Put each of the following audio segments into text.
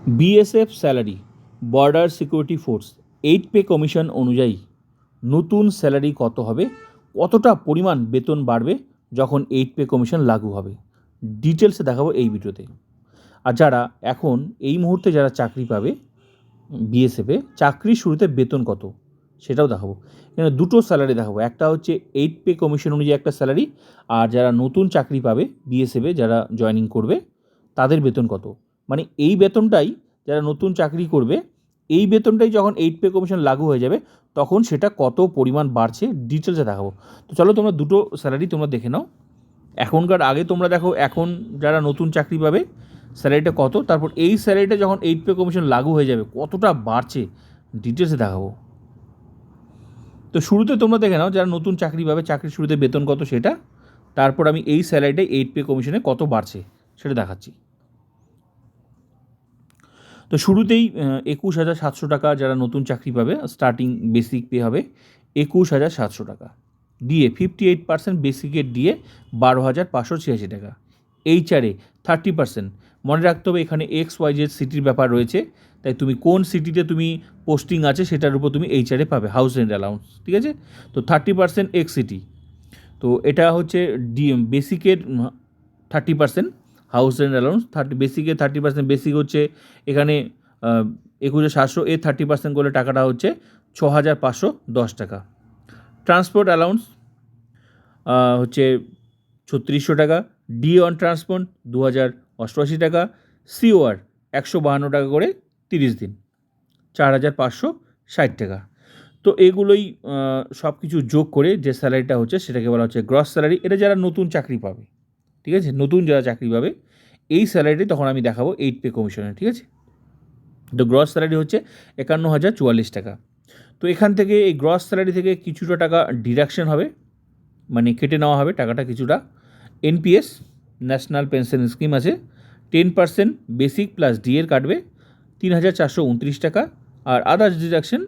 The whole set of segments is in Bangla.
BSF salary, border security force 8 pay commission অনুযায়ী নতুন স্যালারি কত হবে, কতটা পরিমাণ বেতন বাড়বে যখন 8 পে কমিশন লাগু হবে, ডিটেলসে দেখাবো এই ভিডিওতে। আর যারা এখন এই মুহূর্তে যারা চাকরি পাবে বিএসএফে, চাকরির শুরুতে বেতন কত সেটাও দেখাবো। এখানে দুটো স্যালারি দেখাবো, একটা হচ্ছে 8 পে কমিশন অনুযায়ী একটা স্যালারি, আর যারা নতুন চাকরি পাবে বিএসএফে যারা জয়েনিং করবে তাদের বেতন কত। মানে এই বেতনটাই যারা নতুন চাকরি করবে, এই বেতনটাই যখন 8 পে কমিশন লাগু হয়ে যাবে তখন সেটা কত পরিমাণ বাড়ছে ডিটেলসে দেখাবো। তো চলো তোমরা দুটো স্যালারি তোমরা দেখে নাও। এখনকার আগে তোমরা দেখো এখন যারা নতুন চাকরি পাবে স্যালারিটা কত, তারপর এই স্যালারিটা যখন 8 পে কমিশন লাগু হয়ে যাবে কতটা বাড়ছে ডিটেলসে দেখাবো। তো শুরুতে তোমরা দেখে নাও যারা নতুন চাকরি পাবে চাকরির শুরুতে বেতন কত সেটা, তারপর আমি এই স্যালারিটাই 8 পে কমিশনে কত বাড়ছে সেটা দেখাচ্ছি। তো শুরুতেই 21,700 টাকা যারা নতুন চাকরি পাবে, স্টার্টিং বেসিক পে হবে 21,700 টাকা। ডিএ 58% বেসিকের ডিএ 12,586 টাকা। এইচআরএ 30%। মনে রাখতে হবে এখানে XYZ সিটির ব্যাপার রয়েছে, তাই তুমি কোন সিটিতে তুমি পোস্টিং আছে সেটার উপর তুমি এইচআরএ পাবে, হাউস রেন্ট অ্যালাউন্স, ঠিক আছে। তো 30% এক্স সিটি। তো এটা হচ্ছে বেসিকের 30%, হাউস রেন্ট অ্যালাউন্স বেসিকে 30%। বেসিক হচ্ছে এখানে 21,700, 30% করলে টাকাটা হচ্ছে 6,510 টাকা। ট্রান্সপোর্ট অ্যালাউন্স হচ্ছে 3,600 টাকা। ডিএ অন ট্রান্সপোর্ট 2,088 টাকা। সিওআর 152 টাকা করে 30 দিন, 4,560 টাকা। তো এগুলোই সব কিছু যোগ করে যে স্যালারিটা হচ্ছে সেটাকে বলা হচ্ছে গ্রস স্যালারি। এটা যারা নতুন চাকরি পাবে, ঠিক আছে, নতুন যারা চাকরি পাবে এই স্যালারিটি তখন আমি দেখাবো 8 পে কমিশনে, ঠিক আছে। তো গ্রস স্যালারি হচ্ছে 51,044 টাকা। তো এখান থেকে এই গ্রস স্যালারি থেকে কিছুটা টাকা ডিডাকশন হবে, মানে কেটে নেওয়া হবে টাকাটা কিছুটা। এনপিএস, ন্যাশনাল পেনশন স্কিম আছে, 10% বেসিক প্লাস ডিএর কাটবে 3,429 টাকা। আর আদার্স ডিডাকশন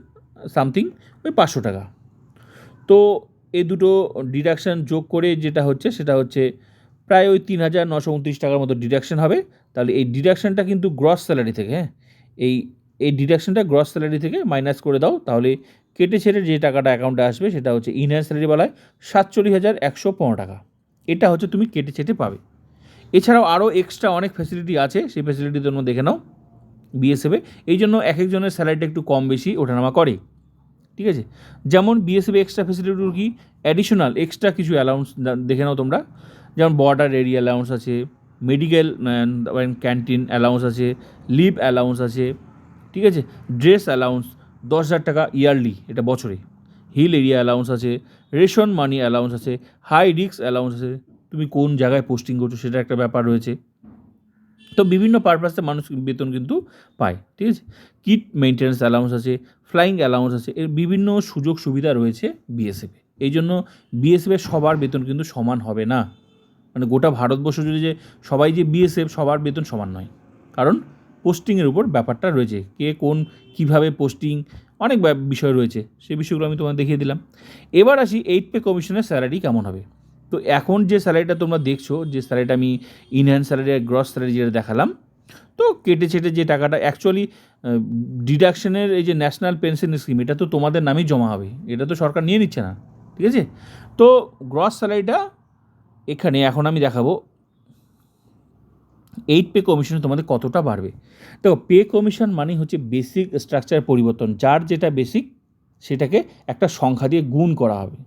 সামথিং ওই 500 টাকা। তো এই দুটো ডিডাকশান যোগ করে যেটা হচ্ছে সেটা হচ্ছে প্রায় ওই 3,929 টাকার মতো ডিডাকশান হবে। তাহলে এই ডিডাকশানটা কিন্তু গ্রস স্যালারি থেকে, হ্যাঁ, এই ডিডাকশানটা গ্রস স্যালারি থেকে মাইনাস করে দাও, তাহলে কেটে ছেড়ে যে টাকাটা অ্যাকাউন্টে আসবে সেটা হচ্ছে ইনহ্যান্ড স্যালারি বলায় 47,115 টাকা। এটা হচ্ছে তুমি কেটে ছেটে পাবে। এছাড়াও আরও এক্সট্রা অনেক ফ্যাসিলিটি আছে, সেই ফ্যাসিলিটি তোমরা দেখে নাও বিএসএফে। এই জন্য এক একজনের স্যালারিটা একটু কম বেশি ওঠানামা করে, ঠিক আছে। যেমন বিএসএফ এক্সট্রা ফেসিলিটি কি অ্যাডিশনাল এক্সট্রা কিছু অ্যালাউন্স দেখে নাও তোমরা। যেমন বর্ডার এরিয়া অ্যালাউন্স আছে, মেডিকেল ক্যান্টিন অ্যালাউন্স আছে, লিভ অ্যালাউন্স আছে, ঠিক আছে। ড্রেস অ্যালাউন্স 10,000 টাকা ইয়ারলি, এটা বছরে। হিল এরিয়া অ্যালাউন্স আছে, রেশন মানি অ্যালাউন্স আছে, হাই রিস্ক অ্যালাউন্স আছে, তুমি কোন জায়গায় পোস্টিং করছো সেটা একটা ব্যাপার রয়েছে। তো বিভিন্ন পারপাসে মানুষ বেতন কিন্তু পায়, ঠিক আছে। কিট মেনটেন্যান্স অ্যালাউন্স আছে, ফ্লাইং অ্যালাউন্স আছে, এর বিভিন্ন সুযোগ সুবিধা রয়েছে বিএসএফে। এই জন্য বিএসএফের সবার বেতন কিন্তু সমান হবে না, মানে গোটা ভারতবর্ষ জুড়ে যে সবাই যে বিএসএফ সবার বেতন সমান নয়, কারণ পোস্টিংয়ের উপর ব্যাপারটা রয়েছে, কে কোন কীভাবে পোস্টিং, অনেক বিষয় রয়েছে, সেই বিষয়গুলো আমি তোমাকে দেখিয়ে দিলাম। এবার আসি 8 পে কমিশনের স্যালারি কেমন হবে। তো এখন যে স্যালারিটা তোমরা দেখছো, যে স্যালারিটা আমি ইনহ্যান্ড স্যালারি আর গ্রস স্যালারি যেটা দেখালাম, তো কেটে ছেটে যে টাকাটা অ্যাকচুয়ালি ডিডাকশনের এই যে ন্যাশনাল পেনশন স্কিম, এটা তো তোমাদের নামেই জমা হবে, এটা তো সরকার নিয়ে নিচ্ছে না, ঠিক আছে। তো গ্রস স্যালারিটা এখানে এখন আমি দেখাবো 8 পে কমিশনে তোমাদের কতটা বাড়বে। দেখো, পে কমিশন মানে হচ্ছে বেসিক স্ট্রাকচার পরিবর্তন, যার যেটা বেসিক সেটাকে একটা সংখ্যা দিয়ে গুণ করা হবে,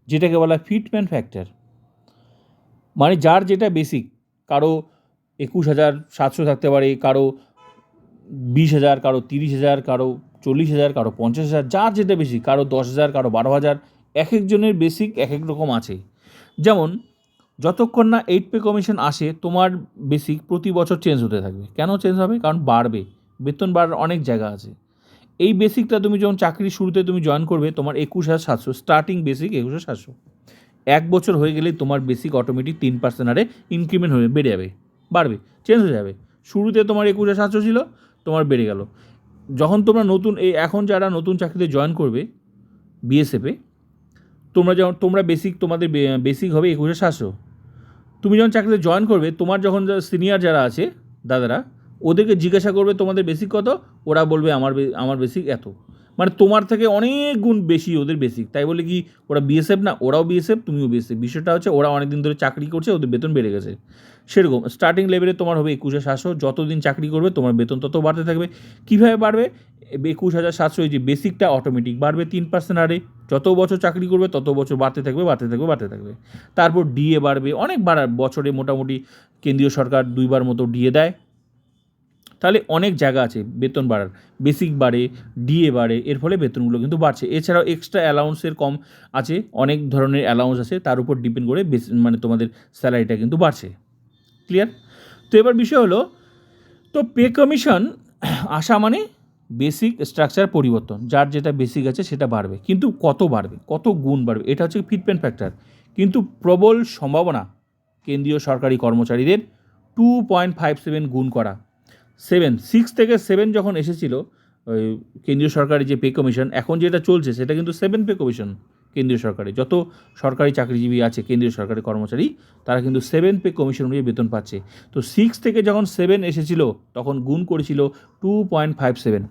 যেটাকে বলা হয় ফিটমেন্ট ফ্যাক্টর। মানে যার যেটা বেসিক, কারো 21,700 থাকতে পারে, কারো 20,000, কারো 30,000, কারো 40,000, কারো 50,000, যার যেটা বেশি, কারো 10,000, কারো 12,000, এক একজনের বেসিক এক এক রকম আছে। যেমন যতক্ষণ না 8 পে কমিশন আসে তোমার বেসিক প্রতি বছর চেঞ্জ হতে থাকবে। কেন চেঞ্জ হবে? কারণ বাড়বে, বেতন বাড়ার অনেক জায়গা আছে। এই বেসিকটা তুমি যখন চাকরির শুরুতে তুমি জয়েন করবে, তোমার 21,700 স্টার্টিং বেসিক 21,700, এক বছর হয়ে গেলেই তোমার বেসিক অটোমেটিক 3% হারে ইনক্রিমেন্ট হয়ে বেড়ে যাবে, বাড়বে, চেঞ্জ হয়ে যাবে। শুরুতে তোমার 21,700 ছিল, তোমার বেড়ে গেল। যখন তোমরা নতুন এখন যারা নতুন চাকরিতে জয়েন করবে বিএসএফে, তোমরা বেসিক, তোমাদের বেসিক হবে 21,700। তুমি যখন চাকরিতে জয়েন করবে, তোমার যখন সিনিয়র যারা আছে দাদারা, ওদেরকে জিজ্ঞাসা করবে তোমাদের বেসিক কত, ওরা বলবে আমার বেসিক এত, মানে তোমার থেকে অনেক গুণ বেশি ওদের বেসিক। তাই বলে কি ওরা বিএসএফ না? ওরাও বিএসএফ, তুমিও বিএসএফ। বিষয়টা হচ্ছে ওরা অনেক দিন ধরে চাকরি করছে, ওদের বেতন বেড়ে গেছে। সেরকম স্টার্টিং লেভেলে তোমার হবে 21,700, যতদিন চাকরি করবে তোমার বেতন তত বাড়তে থাকবে। কীভাবে বাড়বে? 21,700 এই যে বেসিকটা অটোমেটিক বাড়বে 3% হারে, যত বছর চাকরি করবে তত বছর বাড়তে থাকবে। তারপর ডিএ বাড়বে, অনেক বাড়ার, বছরে মোটামুটি কেন্দ্রীয় সরকার 2বার মতো ডিএ দেয়। তাহলে অনেক জায়গা আছে বেতন বাড়ার, বেসিক বাড়ে, ডিএ বাড়ে, এর ফলে বেতনগুলো কিন্তু বাড়ছে। এছাড়াও এক্সট্রা অ্যালাউন্সের কম আছে, অনেক ধরনের অ্যালাউন্স আছে, তার উপর ডিপেন্ড করে মানে তোমাদের স্যালারিটা কিন্তু বাড়ছে। ক্লিয়ার? তো এবার বিষয় হলো, তো পে কমিশন আসা মানে বেসিক স্ট্রাকচার পরিবর্তন, যার যেটা বেসিক আছে সেটা বাড়বে, কিন্তু কত বাড়বে, কত গুণ বাড়বে, এটা হচ্ছে ফিটমেন্ট ফ্যাক্টর। কিন্তু প্রবল সম্ভাবনা কেন্দ্রীয় সরকারি কর্মচারীদের 2.57 গুণ করা। 6 থেকে 7 যখন এসেছিল ওই কেন্দ্রীয় সরকারি যে পে কমিশন, এখন যেটা চলছে সেটা কিন্তু 7 পে কমিশন। কেন্দ্রীয় সরকারে যত সরকারি চাকরিজীবী আছে, কেন্দ্রীয় সরকারি কর্মচারী, তারা কিন্তু 7 পে কমিশন অনুযায়ী বেতন পাচ্ছে। তো 6 থেকে যখন 7 এসেছিল তখন গুণ করেছিল 2.57,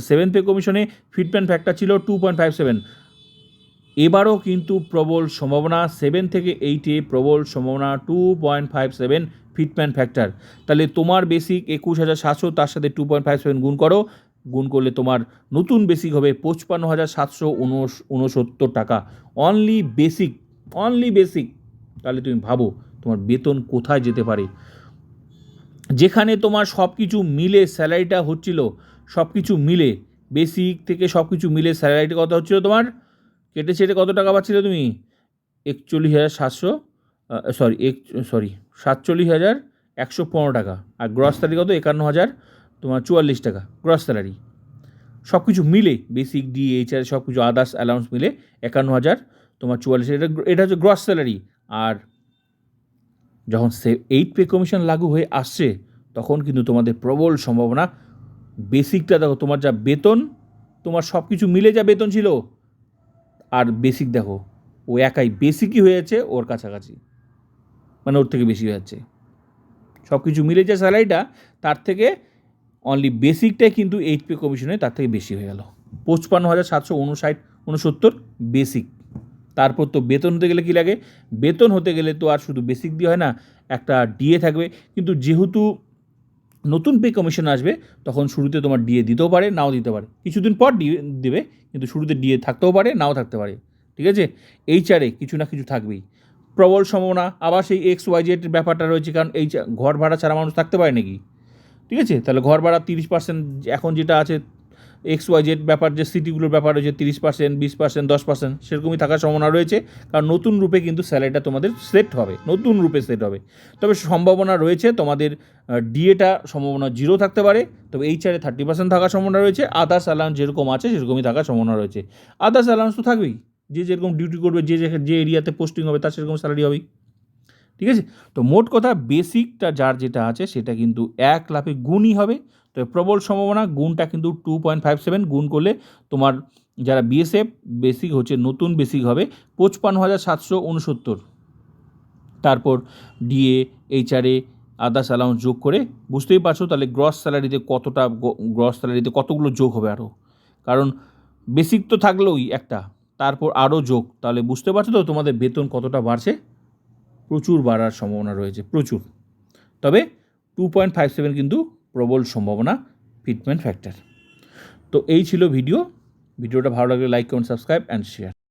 7 পে কমিশনে ফিটমেন্ট ফ্যাক্টর ছিল 2.57। এবারও কিন্তু প্রবল সম্ভাবনা 7 থেকে 8-এ প্রবল সম্ভাবনা 2.57 ফিটমেন্ট ফ্যাক্টর। তাহলে তোমার বেসিক 21,700, তার সাথে 2.57 গুণ করো, গুণ করলে তোমার নতুন বেসিক হবে 55,769 টাকা। Only basic. তাহলে তুমি ভাবো তোমার বেতন কোথায় যেতে পারে। যেখানে তোমার সব কিছু মিলে স্যালারিটা হচ্ছিল, সব কিছু মিলে বেসিক থেকে সব কিছু মিলে স্যালারিটা কত হচ্ছিল তোমার, কেটে ছেটে কত টাকা পাচ্ছিলে তুমি? 47,115 টাকা। আর গ্রস স্যালারি কত? 51,044 টাকা গ্রস স্যালারি। সব কিছু মিলে বেসিক, ডিএইচআর সব কিছু আদার্স অ্যালাউন্স মিলে 51,044, এটা হচ্ছে গ্রস স্যালারি। আর যখন 8 পে কমিশন লাগু হয়ে আসছে তখন কিন্তু তোমাদের প্রবল সম্ভাবনা, বেসিকটা দেখো, তোমার যা বেতন, তোমার সব কিছু মিলে যা বেতন ছিল, আর বেসিক দেখো, ও একাই বেসিকই হয়ে যাচ্ছে ওর কাছাকাছি, মানে ওর থেকে বেশি হয়ে যাচ্ছে। সব কিছু মিলে যে স্যালারিটা, তার থেকে অনলি বেসিকটাই কিন্তু 8 পে কমিশনে তার থেকে বেশি হয়ে গেল। 55,769 বেসিক। তারপর তো বেতন হতে গেলে কী লাগে? বেতন হতে গেলে তো আর শুধু বেসিক দিয়ে হয় না, একটা ডিএ থাকবে। কিন্তু যেহেতু নতুন পে কমিশন আসবে, তখন শুরুতে তোমার ডিএ দিতেও পারে, নাও দিতে পারে, কিছুদিন পর ডিএ দেবে, কিন্তু শুরুতে ডিএ থাকতেও পারে, নাও থাকতে পারে। ঠিক আছে? এইচআরে কিছু না কিছু থাকবেই। প্রবল সম্ভাবনা আবার সেই XYZ ব্যাপারটা রয়েছে, কারণ এই ঘর ভাড়া ছাড়া মানুষ থাকতে পারে নাকি? ঠিক আছে? তাহলে ঘর ভাড়া 30%, এখন যেটা আছে XYZ ব্যাপার, যে সিটিগুলোর ব্যাপার রয়েছে 30%, 20%, 10%, সেরকমই থাকার সম্ভাবনা রয়েছে। কারণ নতুন রূপে কিন্তু স্যালারিটা তোমাদের সেট হবে, তবে সম্ভাবনা রয়েছে তোমাদের ডিএটা সম্ভাবনা 0 থাকতে পারে, তবে এইচআরে 30% থাকার সম্ভাবনা রয়েছে। আদার্স অ্যালাউন্স যেরকম আছে সেরকমই থাকার সম্ভাবনা রয়েছে। আদার্স অ্যালাউন্স তো থাকবেই, যে যেরকম ডিউটি করবে, যে এরিয়াতে পোস্টিং হবে তার সেরকম স্যালারি হবেই। ঠিক আছে? তো মোট কথা, বেসিকটা যার যেটা আছে সেটা কিন্তু 1 লাফে গুণই হবে। তো প্রবল সম্ভাবনা গুণটা কিন্তু 2.57 গুণ করলে তোমার যারা বিএসএফ, বেসিক হচ্ছে নতুন বেসিক হবে 55,769। তারপর ডিএ, এইচআরএ, আদার্স অ্যালাউন্স যোগ করে বুঝতেই পারছো তাহলে গ্রস স্যালারিতে কতগুলো যোগ হবে আরও। কারণ বেসিক তো থাকলোই একটা, তারপর আরও যোগ, তাহলে বুঝতে পারছো তো তোমাদের বেতন কতটা বাড়ছে। প্রচুর বাড়ার সম্ভাবনা রয়েছে, প্রচুর। তবে 2.57 কিন্তু প্রবল সম্ভাবনা ফিটমেন্ট ফ্যাক্টর। তো এই ছিল ভিডিওটা ভালো লাগলে like, comment, subscribe and share.